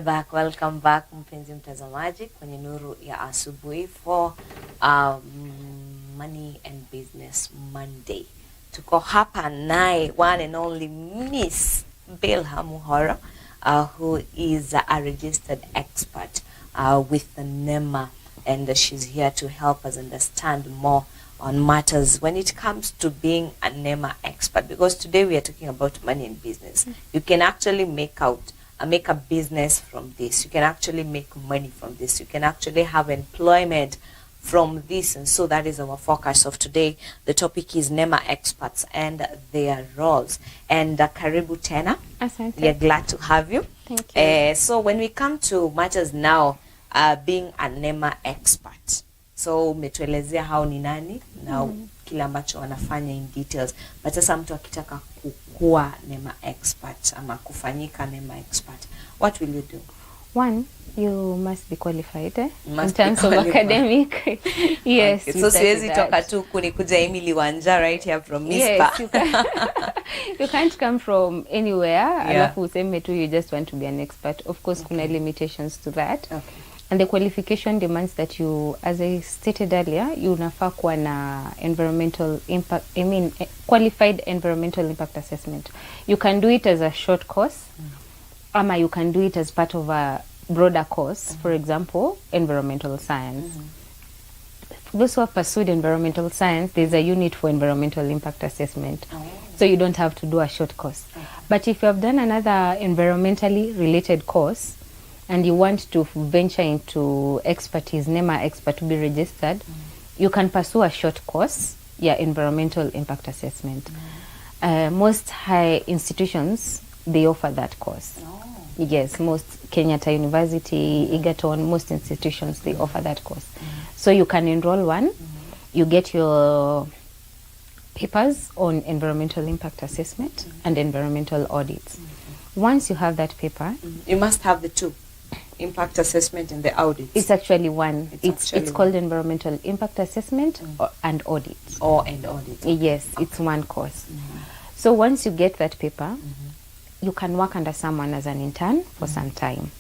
Welcome back mpenzi mtazamaji kwenye Nuru ya Asubuhi for Money and Business Monday. Tuko hapa naye one and only Miss Bilhah Muhoro, who is a registered expert with the NEMA, and she's here to help us understand more on matters when it comes to being a NEMA expert, because today we are talking about money and business. You can actually make a business from this. You can actually make money from this. You can actually have employment from this. And so that is our focus of today. The topic is NEMA experts and their roles. And karibu tena. Asante. We are glad to have you. Thank you. So when we come to matters now, being a NEMA expert. So umetuelezea hao ni nani na kila ambacho wanafanya in details. But sasa mtu akitaka kukua NEMA expert ama kufanyika NEMA expert, what will you do? One, you must be qualified in terms of academic. Yes. Okay. So siwezi toka tu kunikuja Emily Wanja right here from Mizpah. Yes, you can't come from anywhere. Yeah. Alafu useme tu you just want to be an expert. Of course, kuna limitations to that. Okay. And the qualification demands that you, as I stated earlier, you unafaa kuwa na environmental impact, qualified environmental impact assessment. You can do it as a short course, ama you can do it as part of a broader course, for example, environmental science. For those who have pursued environmental science, there's a unit for environmental impact assessment. So you don't have to do a short course. But if you have done another environmentally related course, and you want to venture into expertise, NEMA expert, to be registered, you can pursue a short course, environmental impact assessment. Most high institutions, they offer that course. Yes, most Kenyatta University, Egerton, most institutions, they offer that course. So you can enroll one, you get your papers on environmental impact assessment and environmental audits. Once you have that paper, you must have the two. Impact assessment and the audit. It's actually one. It's called one. environmental impact assessment and audit. And audit. Yes, it's one course. So once you get that paper, you can work under someone as an intern for some time.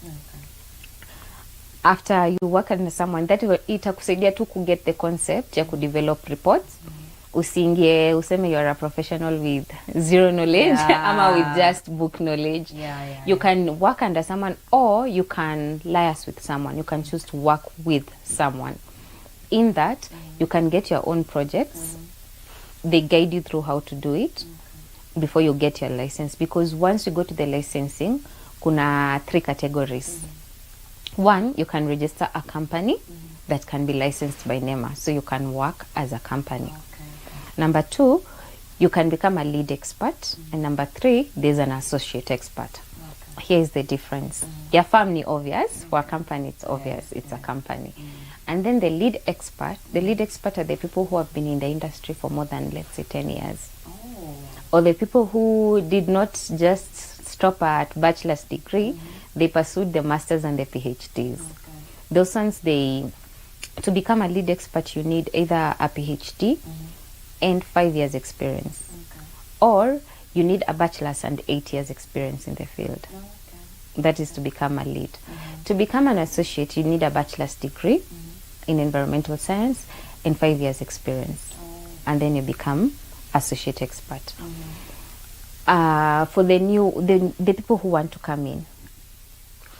After you work under someone, that itakusaidia tu ku get the concept ya ku develop reports. Usingie useme you are a professional with zero knowledge ama with just book knowledge. You can work under someone, or you can liaise with someone. You can choose to work with someone. In that, you can get your own projects. They guide you through how to do it before you get your license. Because once you go to the licensing, kuna 3 categories. One, you can register a company that can be licensed by NEMA. So you can work as a company. Number 2, you can become a lead expert. And number 3, there's an associate expert. Here is the difference. Your firm is obvious. For a company, it's obvious. It's a company. And then the lead expert are the people who have been in the industry for more than, let's say, 10 years. Or the people who did not just stop at bachelor's degree, they pursued the masters and the PhDs. Those ones, to become a lead expert, you need either a PhD and 5 years experience, or you need a bachelor's and 8 years experience in the field. That is to become a lead. To become an associate, you need a bachelor's degree in environmental science and 5 years experience, and then you become associate expert. For the people who want to come in,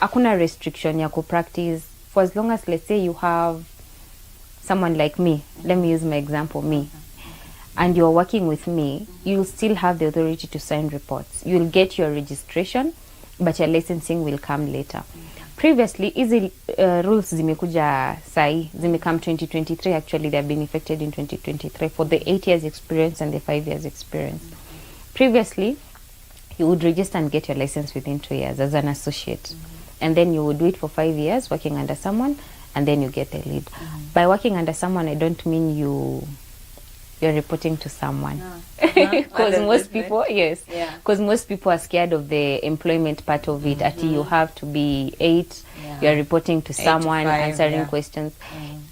hakuna restriction ya ku practice for as long as, let's say, you have someone like me. Let me use my example, me. And you're working with me, you'll still have the authority to sign reports. You'll get your registration, but your licensing will come later. Previously, easy rules zimekuja sai, zimekam 2023. Actually, they have been effected in 2023 for the 8 years experience and the 5 years experience. Previously, you would register and get your license within 2 years as an associate. And then you would do it for 5 years working under someone, and then you get the lead. By working under someone, I don't mean you're reporting to someone. Because most people, because most people are scared of the employment part of it. Ati you have to be 8, you're reporting to someone, 5, answering questions.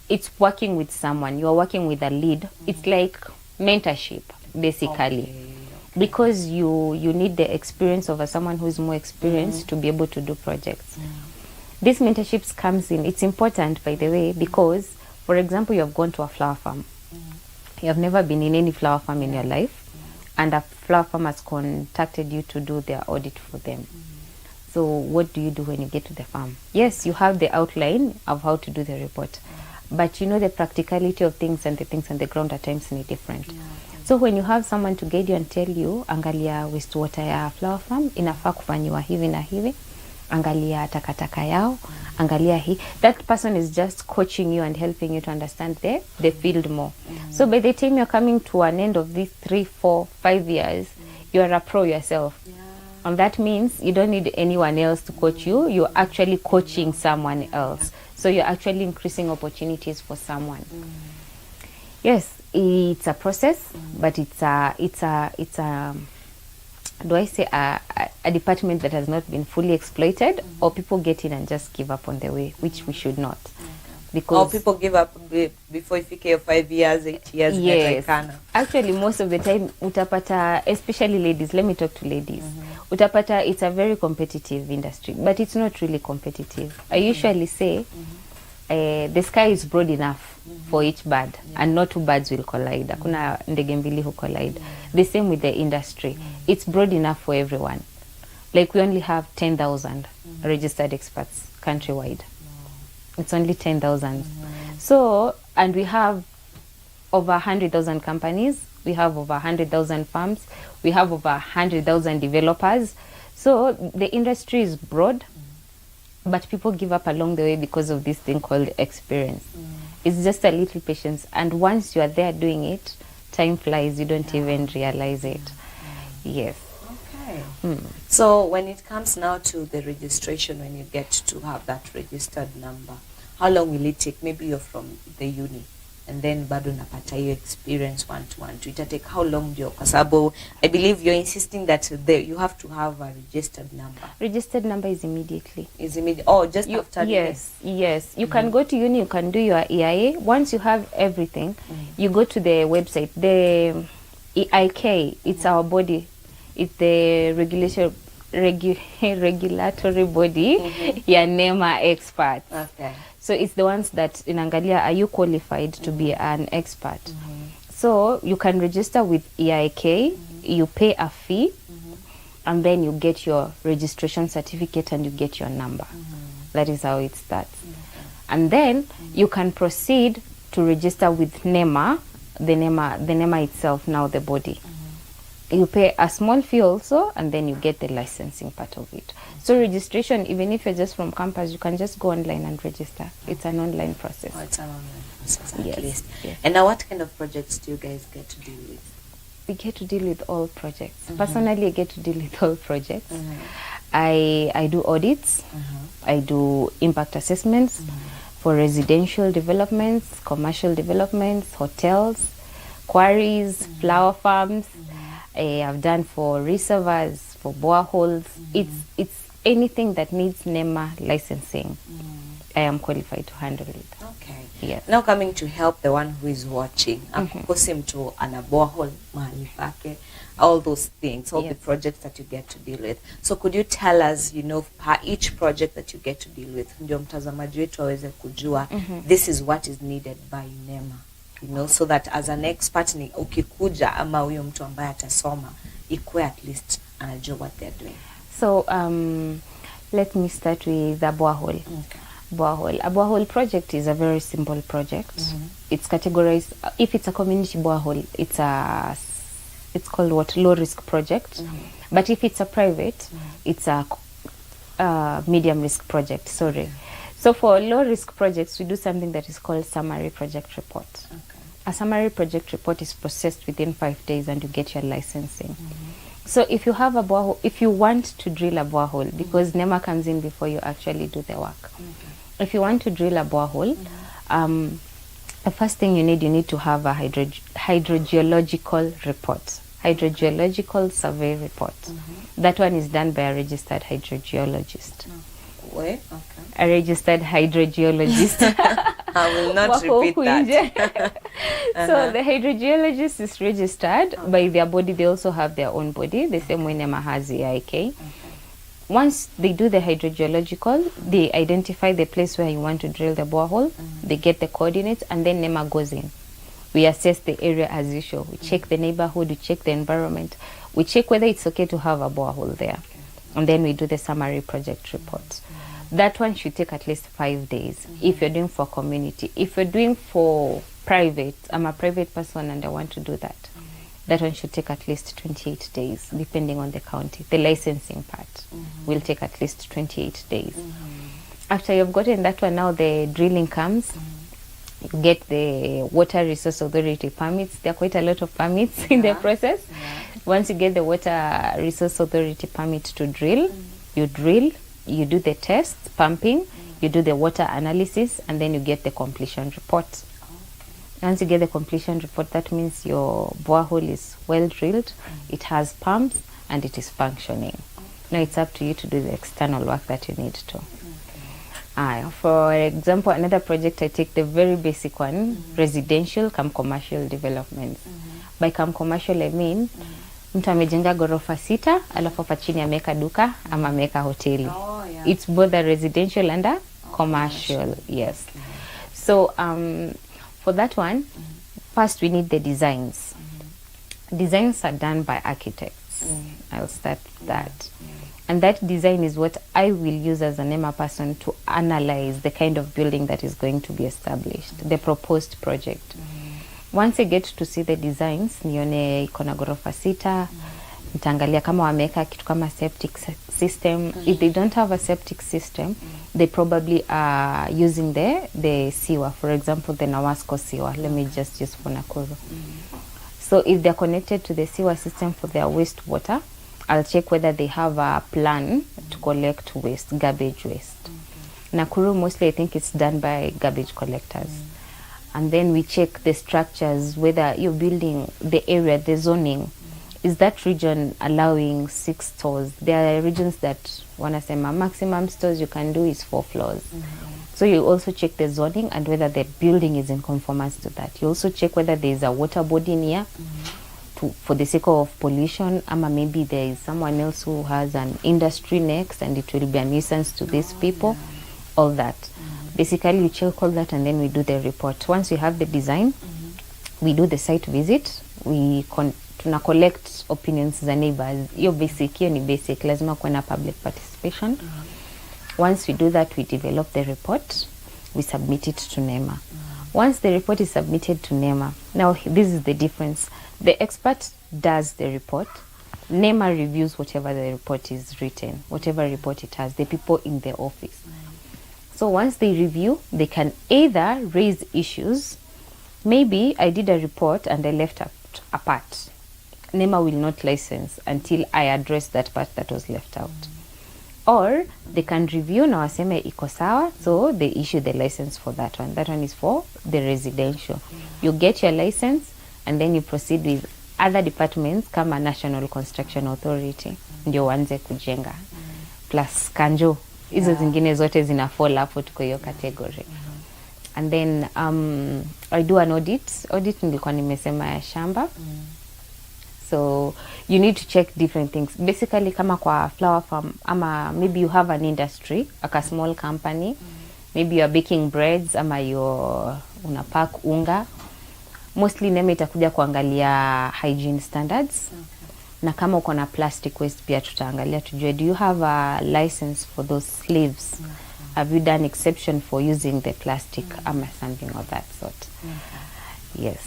It's working with someone. You're working with a lead. It's like mentorship, basically. Because you need the experience of someone who is more experienced to be able to do projects. This mentorships comes in. It's important, by the way, because, for example, you have gone to a flower farm. You have never been in any flower farm in your life, and a flower farm has contacted you to do their audit for them. So what do you do when you get to the farm? Yes, you have the outline of how to do the report, but you know the practicality of things and the things on the ground at times ni different. So when you have someone to guide you and tell you, angalia wastewater ya flower farm inafaa kufanyiwa hivi na hivi, angalia takataka yao, angalia hii, that person is just coaching you and helping you to understand the field more. So by the time you're coming to an end of these 3, 4, 5 years, you are a pro yourself. And that means you don't need anyone else to coach you. You're actually coaching someone else. So you're actually increasing opportunities for someone. Yes, it's a process, but it's a do I say a department that has not been fully exploited, or people get in and just give up on the way, which we should not. Because or people give up before you finish 5 years, 8 years. Yes, actually most of the time utapata, especially ladies, let me talk to ladies, utapata it's a very competitive industry, but it's not really competitive. I usually say the sky is broad enough for each bird, and not two birds will collide. Hakuna ndege mbili who collide. The same with the industry. It's broad enough for everyone. Like we only have 10,000 registered experts countrywide. It's only 10,000. So, and we have over 100,000 companies. We have over 100,000 farms. We have over 100,000 developers. So the industry is broad, but people give up along the way because of this thing called experience. It's just a little patience. And once you are there doing it, time flies. You don't even realize it. Yes. Okay. So when it comes now to the registration, when you get to have that registered number, how long will it take? Maybe you're from the uni and then bado napata your experience 1-to-1. It take how long do you? Kwa I believe you're insisting that you have to have a registered number. Registered number is immediately. Is immediate? Oh, just after. Yes, yes. You can go to uni. You can do your EIA. Once you have everything, you go to the website. The EIK. It's our body. It's the regulatory body. Your NEMA experts. Okay. So it's the ones that inangalia, are you qualified to be an expert? So you can register with EIK, you pay a fee, and then you get your registration certificate and you get your number. That is how it starts. And then you can proceed to register with NEMA, the NEMA itself, now the body. You pay a small fee also, and then you get the licensing part of it. So registration, even if you're just from campus, you can just go online and register. It's an online process. Oh, it's an online process at Yes, least. yes. And now what kind of projects do you guys get to deal with? We get to deal with all projects. Personally, I get to deal with all projects. I do audits. I do impact assessments for residential developments, commercial developments, hotels, quarries, flower farms. I've done for reservoirs, for boreholes. It's anything that needs NEMA licensing. I am qualified to handle it. Okay. Yes. Now coming to help the one who is watching, akukose mtu ana borehole mahali pake, all those things, all the projects that you get to deal with. So could you tell us, per each project that you get to deal with, ndio mtazamaji wetu aweze kujua, this is what is needed by NEMA, so that as an expert ni ukikuja ama huyo mtu ambaye atasoma ikue at least anajua what they're doing. So let me start with a borehole. Okay. A borehole project is a very simple project. It's categorized, if it's a community borehole, it's called what, low risk project. But if it's a private, it's a medium risk project. Sorry. So for low risk projects, we do something that is called summary project report. Okay. A summary project report is processed within 5 days and you get your licensing. So if you have a borehole, if you want to drill a borehole, because NEMA comes in before you actually do the work. If you want to drill a borehole, the first thing you need to have a hydrogeological report, hydrogeological survey report. That one is done by a registered hydrogeologist. Wait, okay. A registered hydrogeologist. I will not repeat that. So the hydrogeologist is registered by their body. They also have their own body, the same way NEMA has the EIK. Once they do the hydrogeological, they identify the place where you want to drill the borehole, they get the coordinates, and then NEMA goes in. We assess the area as usual. We check the neighborhood, we check the environment, we check whether it's okay to have a borehole there. And then we do the summary project report. That one should take at least 5 days if you're doing for community. If you're doing for private, I'm a private person and I want to do that. That one should take at least 28 days, depending on the county. The licensing part will take at least 28 days. After you've gotten that one, now the drilling comes. You get the Water Resource Authority permits. There are quite a lot of permits in the process. Once you get the Water Resource Authority permit to drill, you do the tests, pumping, you do the water analysis, and then you get the completion report. Once you get the completion report, that means your borehole is well drilled, it has pumps, and it is functioning. Now it's up to you to do the external work that you need to. For example, another project I take, the very basic one, residential come commercial developments. By come commercial, I mean mtu amejenga ghorofa 6 alafu hapa chini ameweka duka ama ameweka hoteli. It's both a residential and a commercial. Yes. So for that one, first we need the designs. Designs are done by architects. I'll start with that. And that design is what I will use as a NEMA person to analyze the kind of building that is going to be established, the proposed project. Once I get to see the designs, nione iko na ghorofa 6, nitaangalia kama wameweka kitu kama septic system. If they don't have a septic system, they probably are using the sewer. For example, the Nawasco sewer. Let me just use for Nakuru. So if they're connected to the sewer system for their wastewater, I'll check whether they have a plan to collect waste, garbage waste. Nakuru, mostly I think it's done by garbage collectors. And then we check the structures, whether you're building the area, the zoning. Is that region allowing 6 stores? There are regions that wanasema maximum stores you can do is 4 floors. So you also check the zoning and whether the building is in conformance to that. You also check whether there is a water body near for the sake of pollution, ama maybe there is someone else who has an industry next and it will be a nuisance to these people. All that. Basically, you check all that and then we do the report. Once we have the design, we do the site visit. We collect opinions za neighbors. Hiyo ni basic. Lazima kuwe na public participation. Once we do that, we develop the report. We submit it to NEMA. Once the report is submitted to NEMA, now this is the difference. The expert does the report. NEMA reviews whatever the report is written, whatever report it has, the people in the office. So once they review, they can either raise issues. Maybe I did a report and I left a part. NEMA will not license until I address that part that was left out. Or they can review na waseme iko sawa, so they issue the license for that one. That one is for the residential. You get your license and then you proceed with other departments kama National Construction Authority. Ndio wanze kujenga. Plus kanjo. Hizo zingine zote zina fall hapo tuko hiyo category. And then I do an audit. Audit nilikuwa nimesema ya shamba. So you need to check different things. Basically kama kwa flower farm, ama maybe you have an industry, like a small company. Maybe you are baking breads, ama you unapack unga. Mostly NEMA itakuja kuangalia hygiene standards. Na kama uko na plastic waste pia tutaangalia tujue, do you have a license for those sleeves? Have you done exception for using the plastic ama something of that sort? Yes.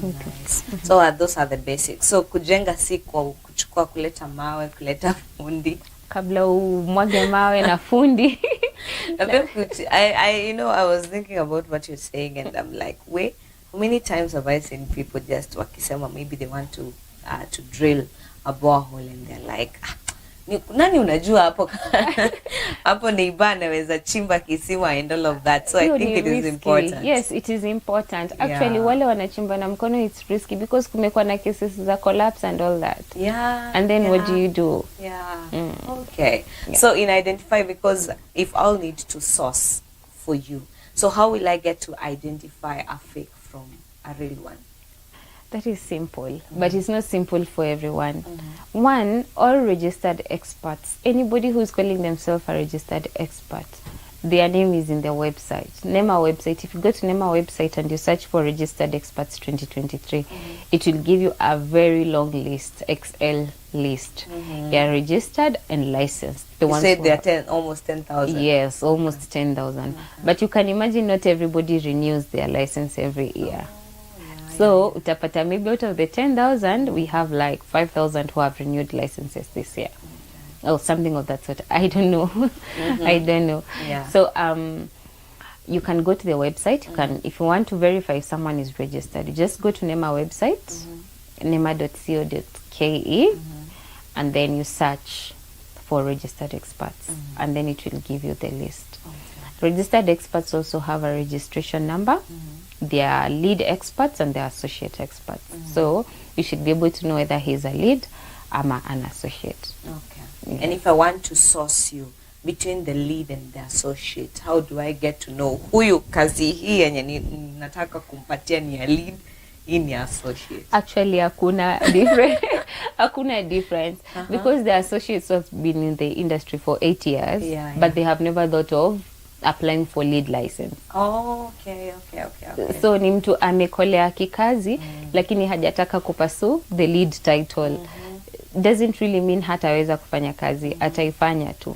Nice. So those are the basics. So kujenga si kwa kuchukua kuleta mawe, kuleta fundi. Kabla umwage mawe na fundi. I was thinking about what you're saying and I'm like, wait, how many times have I seen people just wakisema maybe they want to drill a borehole and they're like, nani unajua hapo hapo neighbor anaweza chimba kisima and all of that. So I think it is important. Yes, it is important. Actually, wale wanachimba na mkono, it's risky because kumekuwa na cases za collapse and all that. And then what do you do? Okay. So in identify, because if I'll need to source for you, so how will I get to identify a fake from a real one? That is simple, but it's not simple for everyone. One, all registered experts, anybody who's calling themselves a registered expert, their name is in their website. NEMA website, if you go to NEMA website and you search for registered experts 2023, it will give you a very long list, Excel list. They are registered and licensed. You said they are almost 10,000. Yes, almost 10,000. But you can imagine not everybody renews their license every year. So utapata maybe out of the 10,000, we have like 5,000 who have renewed licenses this year. Or something of that sort. I don't know. I don't know. Yeah. So you can go to the website. You can, if you want to verify if someone is registered, you just go to NEMA website, nema.co.ke, and then you search for registered experts, and then it will give you the list. Registered experts also have a registration number. They are lead experts and they are associate experts. So you should be able to know whether he's a lead or an associate. Okay. Yeah. And if I want to source you between the lead and the associate, how do I get to know huyu kazi hii yenye nataka kumpatia ni ya lead, hii ni associate? Actually, hakuna difference because the associates have been in the industry for 8 years, but they have never thought of applying for lead license. Oh, okay. So ni mtu amekolea kikazi lakini hajataka kupasu the lead title. Doesn't really mean hataweza kufanya kazi, ataifanya tu.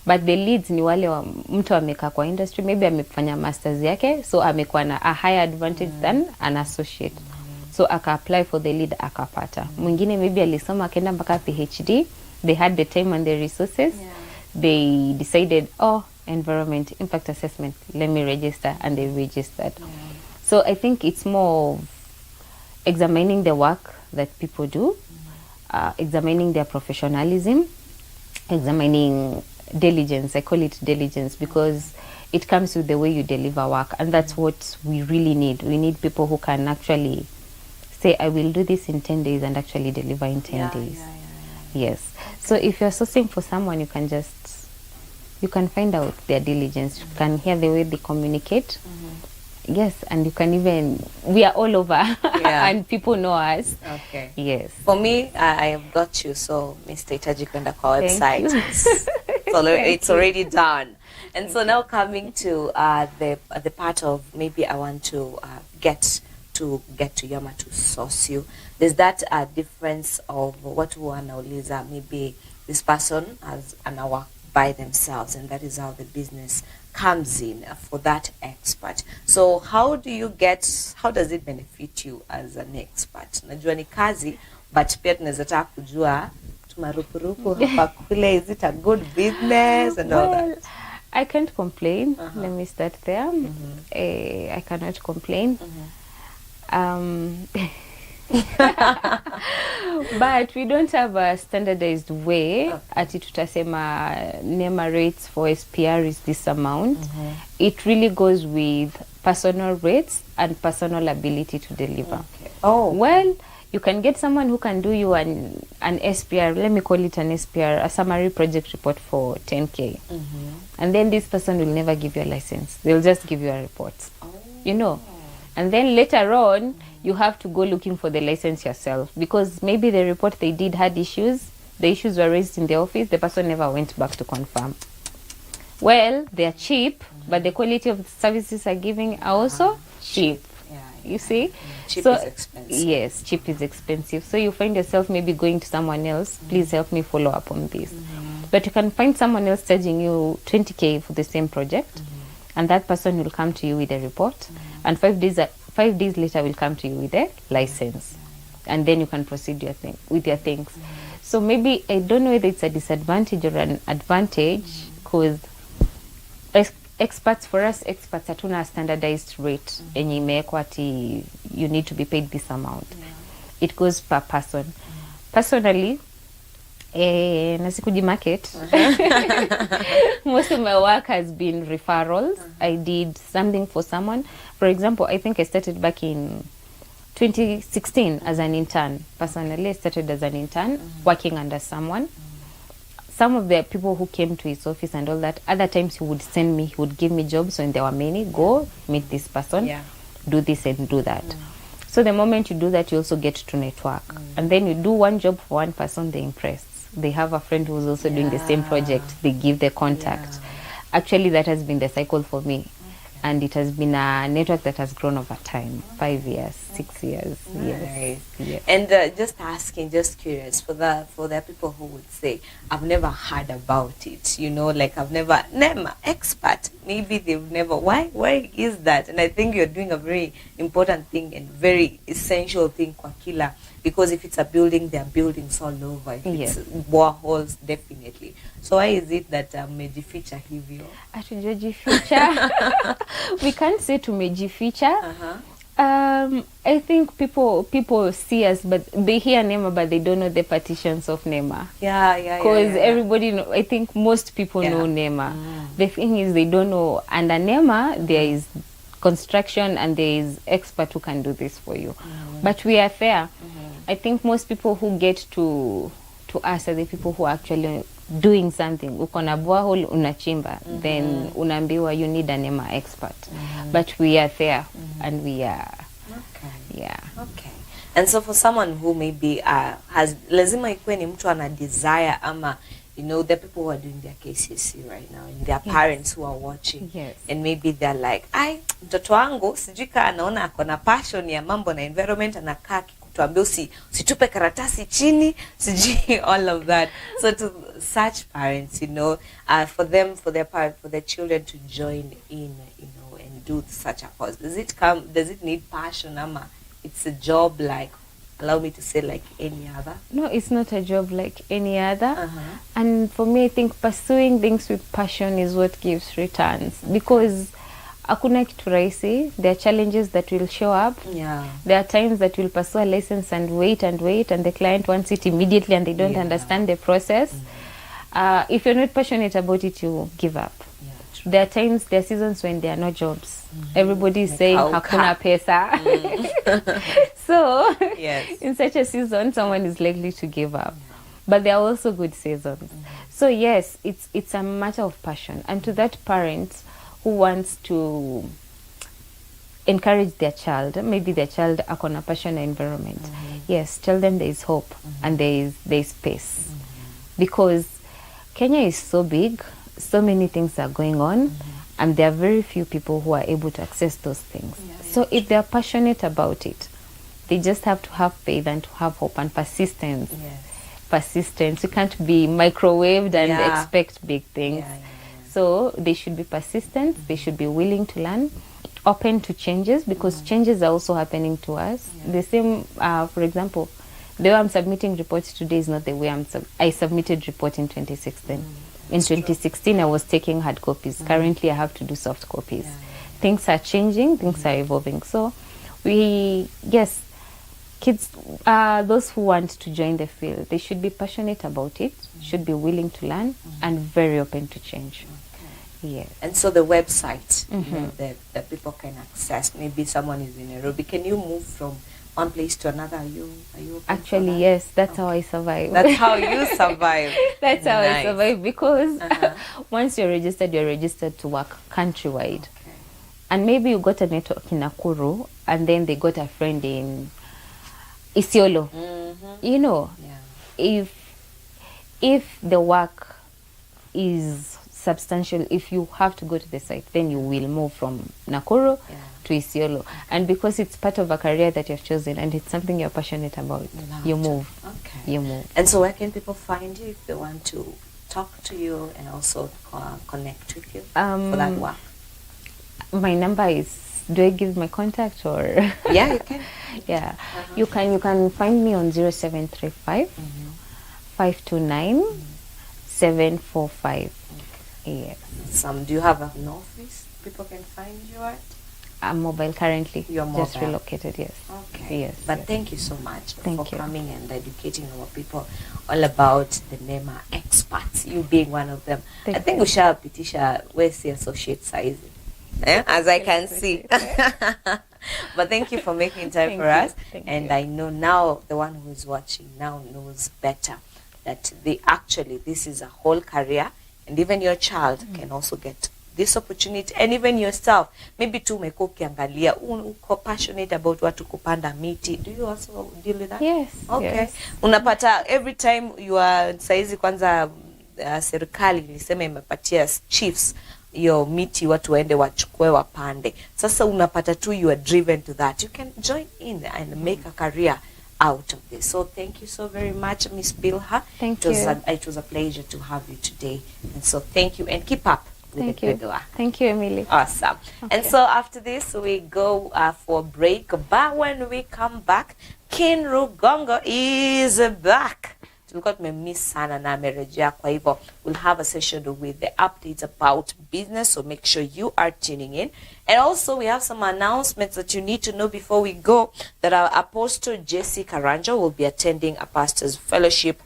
But the leads ni wale wa mtu amekaa kwa industry, maybe amefanya masters yake, so amekuwa na a higher advantage than an associate. So aka apply for the lead akapata. Mwingine maybe alisoma akaenda mpaka PhD, they had the time and the resources. They decided, environment impact assessment, let me register, and they registered. So I think it's more of examining the work that people do, examining their professionalism, examining diligence. I call it diligence because it comes with the way you deliver work, and that's what we really need. We need people who can actually say, I will do this in 10 days and actually deliver in 10 days. Yes. So if you're sourcing for someone, you can find out their diligence. You can hear the way they communicate. Yes, and you can even, we are all over and people know us. Okay. Yes. For me, I have got you. So, Mr. Itaji kwenda kwa website. It's already done. And so now coming to the part of maybe I want to get to Yama to source you. There's that difference of what wanauliza, maybe this person has an hour by themselves, and that is how the business comes in for that expert. So how does it benefit you as an expert? Najua ni kazi, but pia tunaweza taka kujua tumarupurupu hapa kule, is it a good business and all that? I can't complain. Let me start there. I cannot complain. But we don't have a standardized way. Ati tutasema NEMA rates for SPR is this amount. It really goes with personal rates and personal ability to deliver. Well, you can get someone who can do you an SPR, let me call it an SPR, a summary project report for 10K. And then this person will never give you a license. They'll just give you a report. You know. And then later on, you have to go looking for the license yourself because maybe the report they did had issues. The issues were raised in the office. The person never went back to confirm. Well, they are cheap, but the quality of the services are giving are also cheap. You see? Cheap is expensive. Yes, cheap is expensive. So you find yourself maybe going to someone else, please help me follow up on this. But you can find someone else charging you 20K for the same project, and that person will come to you with a report, and 5 days later will come to you with a license, and then you can proceed with your things. So maybe, I don't know whether it's a disadvantage or an advantage, because experts hatuna a standardized rate enye imewekwa ati you need to be paid this amount. It goes per person. Personally, nasikuji market. Most of my work has been referrals. I did something for someone. For example, I think I started back in 2016 as an intern. Personally, I started as an intern working under someone. Some of the people who came to his office and all that, other times he would give me jobs when there were many. Go meet this person, do this and do that. So the moment you do that, you also get to network. And then you do one job for one person, they impress. They have a friend who's also doing the same project. They give the contact. Actually, that has been the cycle for me. And it has been a network that has grown over time. 5 years, 6 years. Nice. Yes. And just asking, just curious, for the people who would say, I've never heard about it, you know, like I've never, NEMA, expert, maybe they've never, why is that? And I think you're doing a very important thing and very essential thing kwa kila, because if it's a building, there are buildings all over. If it's boreholes, definitely. So why is it that mejificha hivyo? Hatujajificha. We can't say tumejificha. I think people see us, but they hear NEMA, but they don't know the partitions of NEMA. Because everybody know, I think most people know NEMA. The thing is, they don't know under NEMA there is construction and there is expert who can do this for you. But we are fair. I think most people who get to us are the people who are actually doing something. Uko na borehole unachimba, then unaambiwa you need a NEMA expert. But we are there and we are Okay. And so for someone who maybe has lazima ikuwe ni mtu ana desire ama, you know, the people who are doing their KCC right now and their parents who are watching, and maybe they're like, mtoto wangu sijui ka anaona ako na passion ya mambo na environment, anakaa kutuambia usitupe karatasi chini, sijui all of that. So to such parents, you know, for their children to join in, you know, and do such a cause, does it need passion, ama it's a job like, allow me to say, like any other? No, it's not a job like any other. And for me, I think pursuing things with passion is what gives returns, because hakuna kitu rahisi. There are challenges that will show up. There are times that you'll pursue a license and wait, and the client wants it immediately and they don't understand the process. If you're not passionate about it, you give up. There are seasons when there are no jobs. Everybody is saying hakuna pesa. So in such a season, someone is likely to give up. But there are also good seasons. So yes, it's a matter of passion. And to that parent who wants to encourage their child, maybe their child ako na passion environment, yes, tell them there is hope and there is space. Because Kenya is so big, so many things are going on, and there are very few people who are able to access those things. So if they are passionate about it, they just have to have faith and to have hope and persistence. Persistence. You can't be microwaved and expect big things. So they should be persistent. They should be willing to learn, open to changes, because changes are also happening to us. The same, for example, the way I'm submitting reports today is not the way I submitted report in 2016. In 2016, I was taking hard copies. Currently, I have to do soft copies. Things are changing. Things are evolving. So kids, those who want to join the field, they should be passionate about it, should be willing to learn, and very open to change. Yes. And so the website, you know, that people can access. Maybe someone is in Nairobi. Can you move from one place to another? Are you actually, yes, that's how I survive. That's how you survive. That's how I survive, because once you're registered to work countrywide. And maybe you got a network in Nakuru, and then they got a friend in Isiolo. You know, if the work is substantial, if you have to go to the site, then you will move from Nakuru to Isiolo. And because it's part of a career that you've chosen and it's something you're passionate about, you move. You move. And so where can people find you if they want to talk to you and also connect with you for that work? My number is, do I give my contact or? Yeah, you can. You can find me on 0735 529 745. Yes. Do you have an office people can find you at? I'm mobile currently. You're mobile. Just relocated, yes. Okay. Yes. But thank you so much for you. coming and educating our people all about the NEMA experts, you being one of them. I think we shall Pitisha, where's the associate size? As I can see. But thank you for making time for us. And I know now the one who is watching now knows better that this is a whole career, and even your child can also get this opportunity, and even yourself, maybe tu umekuwa ukiangalia uko passionate about watu kupanda miti. Do you also deal with that? Yes. Okay. Yes. Unapata every time you are saizi kwanza serikali ilisema imepatia chiefs your miti watu waende wachukue wapande. Sasa unapata tu you are driven to that. You can join in and make a career out of this. So thank you so very much, Miss Bilhah. Thank you. It was a pleasure to have you today. And so thank you, and keep up with Thank the you. good work. Thank you, Emily. Awesome. Okay. And so after this, we go for a break. But when we come back, King Rugongo is back. Tulikuwa tumemiss sana na amerejea, kwa hivyo we'll have a session with the updates about business, so make sure you are tuning in. And also we have some announcements that you need to know before we go, that our Apostle Jesse Karanja will be attending a pastor's fellowship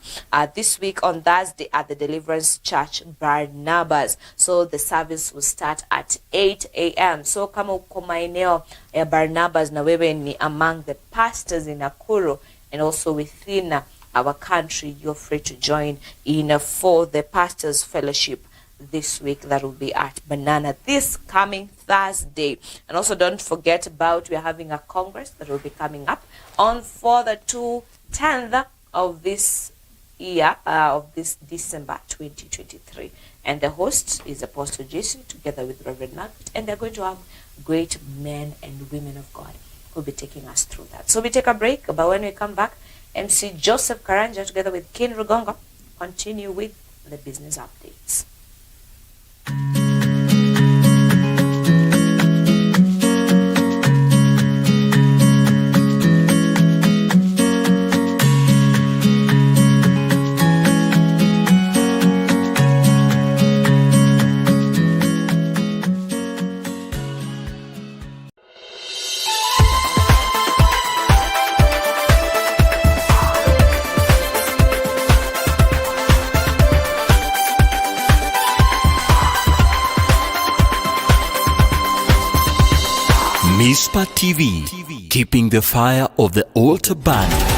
this week on Thursday at the Deliverance Church Barnabas. So the service will start at 8 a.m. So kama uko maeneo ya Barnabas na wewe ni among the pastors in Nakuru and also within our country, you're free to join in for the pastors fellowship this week. That will be at Banana this coming Thursday. And also don't forget about, we're having a congress that will be coming up on for the 10th of this year, of this December 2023. And the host is Apostle Jesse together with Reverend Nugget, and they're going to have great men and women of God who will be taking us through that. So we take a break, but when we come back, MC Joseph Karanja together with King Rugongo continue with the business updates. Mizpah TV, keeping the fire of the altar burning.